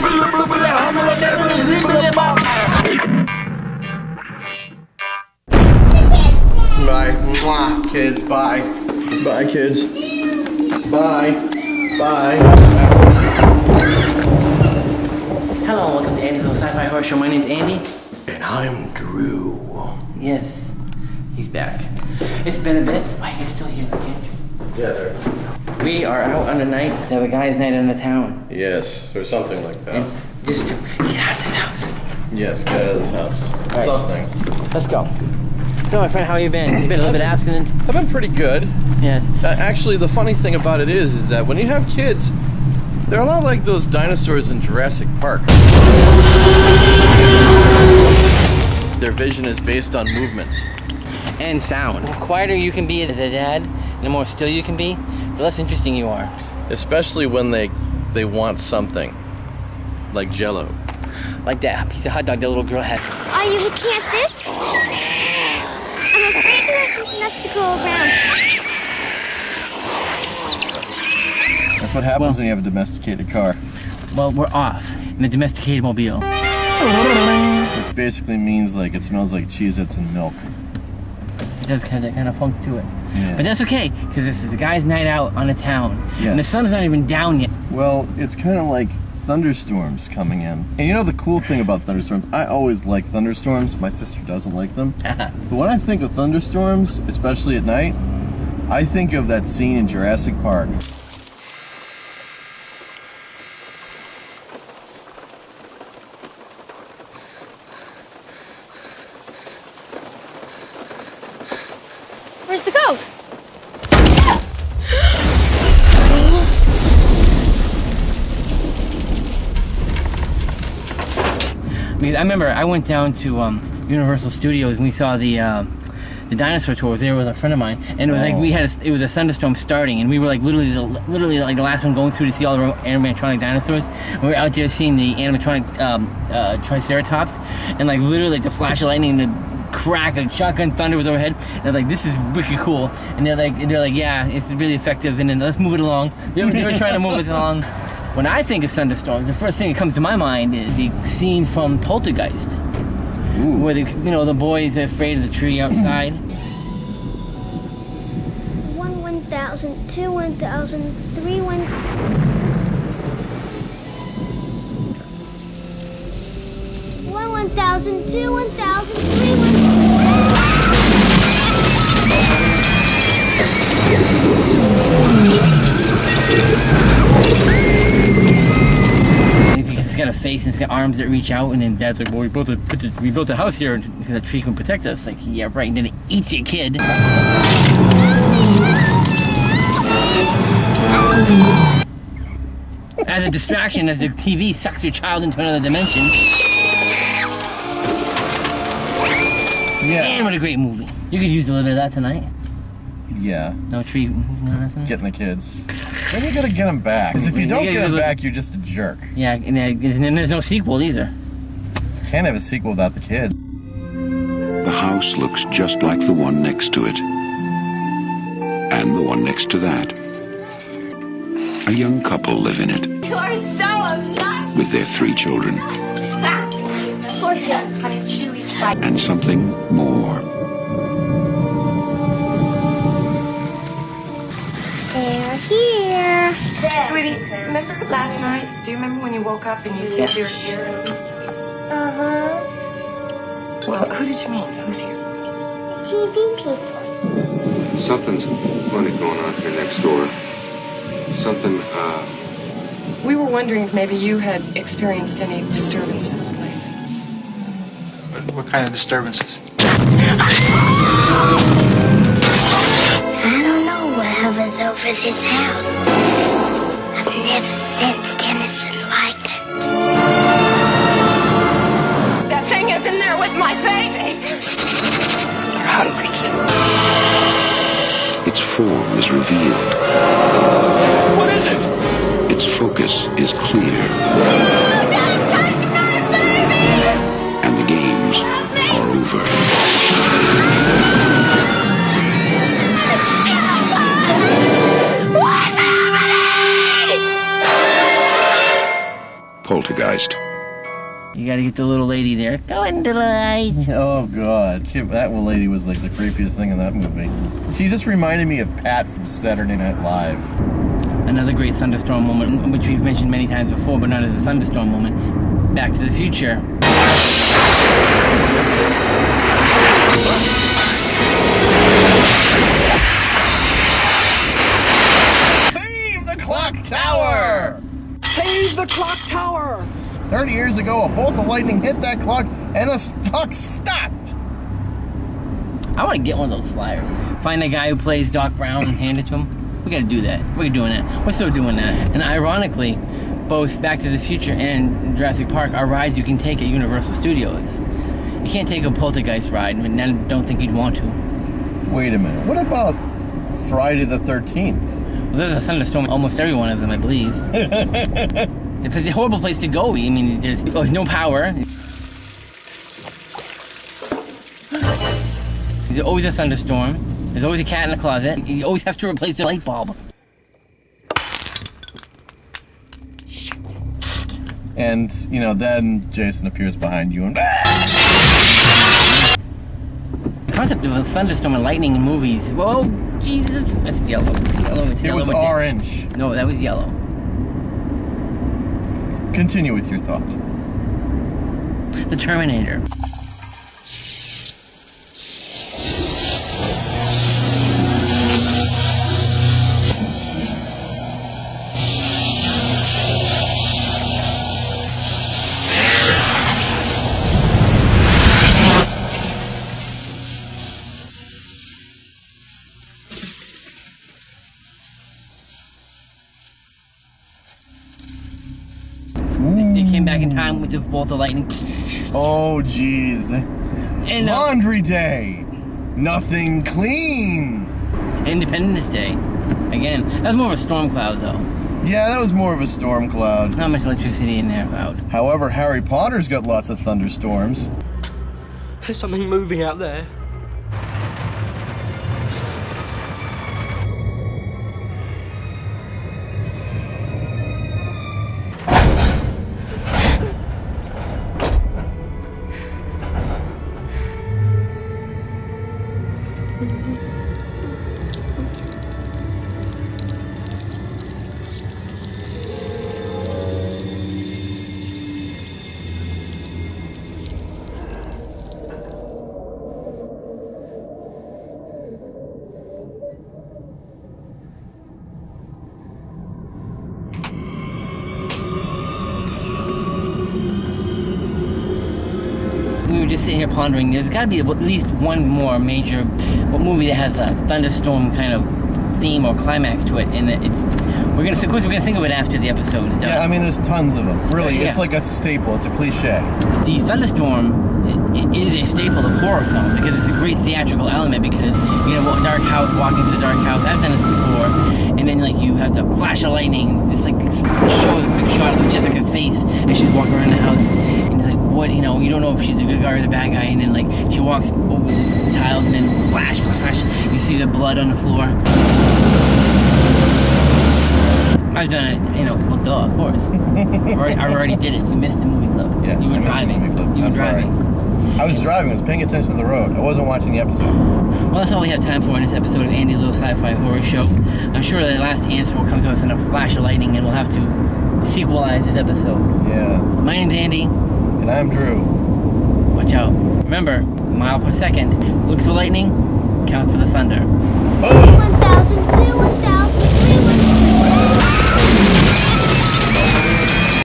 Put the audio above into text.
Bye. Mwah, kids. Bye. Bye, kids. Bye. Bye. Hello, and welcome to Andy's Little Sci-Fi Horror Show. My name's Andy. And I'm Drew. Yes, he's back. It's been a bit. Why are you still here, Andrew? Yeah, there. We are out on a night. They have a guy's night in the town. Yes, or something like that. And just to get out of this house. Yes, get out of this house. Right. Something. Let's go. So, my friend, how you been? You've been a little bit abstinent? I've been pretty good. Yes. Actually, the funny thing about it is that when you have kids, they're a lot like those dinosaurs in Jurassic Park. Their vision is based on movement. And sound. The quieter you can be as a dad, and the more still you can be, the less interesting you are. Especially when they want something. Like Jell-O. Like that piece of hot dog that little girl had. Are you looking at this? I'm afraid there isn't enough to go around. That's what happens when you have a domesticated car. Well, we're off in the domesticated mobile. Which basically means like it smells like Cheez-Its and milk. It does have that kind of funk to it. Yeah. But that's okay, because this is a guy's night out on a town. Yes. And the sun's not even down yet. Well, it's kind of like thunderstorms coming in. And you know the cool thing about thunderstorms? I always like thunderstorms. My sister doesn't like them. But when I think of thunderstorms, especially at night, I think of that scene in Jurassic Park. Where's the goat? I remember I went down to Universal Studios and we saw the dinosaur tour. I was there with a friend of mine, and it was like it was a thunderstorm starting, and we were like literally like the last one going through to see all the animatronic dinosaurs. And we were out there seeing the animatronic Triceratops, and like literally like the flash of lightning, the crack of shotgun thunder was overhead, and they're like, this is wicked cool. And they're like, yeah, it's really effective, and then let's move it along. They were trying to move it along. When I think of thunderstorms, the first thing that comes to my mind is the scene from Poltergeist. Ooh. Where the boys are afraid of the tree outside. 1,000, 2, 1,000, 3, 1. 1,000, 2, 1,000, 3, 1. It's got a face and it's got arms that reach out, and then Dad's like, well, we built a house here because the tree can protect us. Like, yeah, right, and then it eats your kid. As a distraction, as the TV sucks your child into another dimension. Yeah. Man, what a great movie. You could use a little bit of that tonight. Yeah. No tree, no nothing. Getting the kids. Then you gotta get them back. Because if you don't get them back, you're just a jerk. Yeah, and then there's no sequel either. Can't have a sequel without the kid. The house looks just like the one next to it. And the one next to that. A young couple live in it. You are so obnoxious. With their 3 children. And something more. They're here. Sweetie, remember last night? Do you remember when you woke up and you said they were here? Uh-huh. Well, who did you mean? Who's here? TV people. Something's funny going on here next door. Something, We were wondering if maybe you had experienced any disturbances lately. What kind of disturbances? I don't know what hovers over this house. I've never sensed anything like it. That thing is in there with my baby! They're hundreds. Its form is revealed. What is it? Its focus is clear. And the games are over. Poltergeist. poltergeist. You gotta get the little lady there. Go into the light. Oh god, that lady was like the creepiest thing in that movie. She just reminded me of Pat from Saturday Night Live. Another great thunderstorm moment, which we've mentioned many times before, but not as a thunderstorm moment. Back to the Future. Save the clock tower! Save the clock tower! 30 years ago, a bolt of lightning hit that clock, and the clock stopped. I want to get one of those flyers. Find a guy who plays Doc Brown and hand it to him. We gotta do that. We're doing that. We're still doing that. And ironically, both Back to the Future and Jurassic Park are rides you can take at Universal Studios. You can't take a poltergeist ride, and I don't think you'd want to. Wait a minute. What about Friday the 13th? Well, there's a thunderstorm in almost every one of them, I believe. It's a horrible place to go. I mean, there's no power. There's always a thunderstorm. There's always a cat in the closet. You always have to replace the light bulb. And, then Jason appears behind you and... The concept of a thunderstorm and lightning in movies. Whoa, Jesus. That's yellow. It was orange. No, that was yellow. Continue with your thought. The Terminator. They came back in time with the bolt of lightning. Oh, jeez. And Laundry Day. Nothing clean. Independence Day. Again, that was more of a storm cloud, though. Yeah, that was more of a storm cloud. Not much electricity in that cloud. However, Harry Potter's got lots of thunderstorms. There's something moving out there. We were just sitting here pondering, there's got to be at least one more major movie that has a thunderstorm kind of theme or climax to it, and we're gonna think of it after the episode is done. Yeah, I mean, there's tons of them. Really, Yeah. It's like a staple. It's a cliche. The thunderstorm is a staple of horror film because it's a great theatrical element because, dark house, walking through the dark house, I've done it before, and then, you have the flash of lightning, this, quick shot of Jessica's face as she's walking around the house, and it's like, what, you don't know if she's a good guy or the bad guy, and then, she walks over the tiles, and then flash, you see the blood on the floor. I've done it, well, duh, of course. I already did it. You missed the movie club. Yeah, You I were missed the driving. movie club. You were I'm sorry. driving. I was driving. I was paying attention to the road. I wasn't watching the episode. Well, that's all we have time for in this episode of Andy's Little Sci-Fi Horror Show. I'm sure the last answer will come to us in a flash of lightning, and we'll have to sequelize this episode. Yeah. My name's Andy. And I'm Drew. Watch out. Remember, mile per second. Look for the lightning, count for the thunder. Oh! 1,000, 2,000.